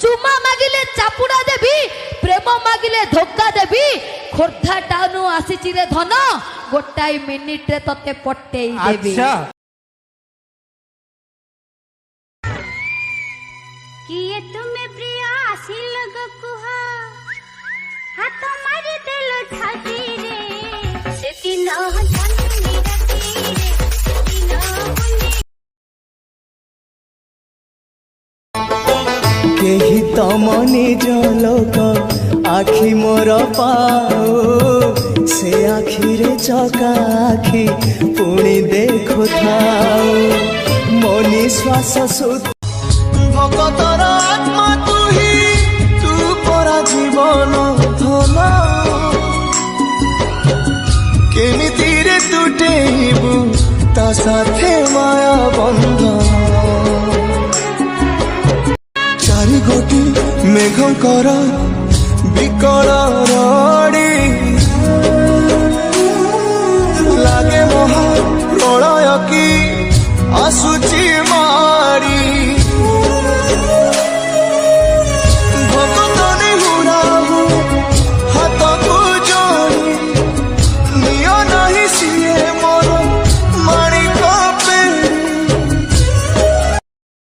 चुमा मागिले चापुड़ा देवी प्रेम मागिले धोखा देवी खोर्धा टाउन आसीची रे धन गोटाई मिनिट रे तते पट्टेई देवी। किए तुम्हें प्रिय आसिल गुहा हाथ मारी दिल छाती रे से दिन जन्मी राती रे से दिन केही तम निज लोक आखि मोर पाओ से आखि रे चका आखि पुणी देखु थाओ मो निश्वास सुत भगतर आत्मा तू ही तू परा जीवन धन केमिति रे तुटेबु ता साथे माया बंधन चारि गोटी मेघ कर विकल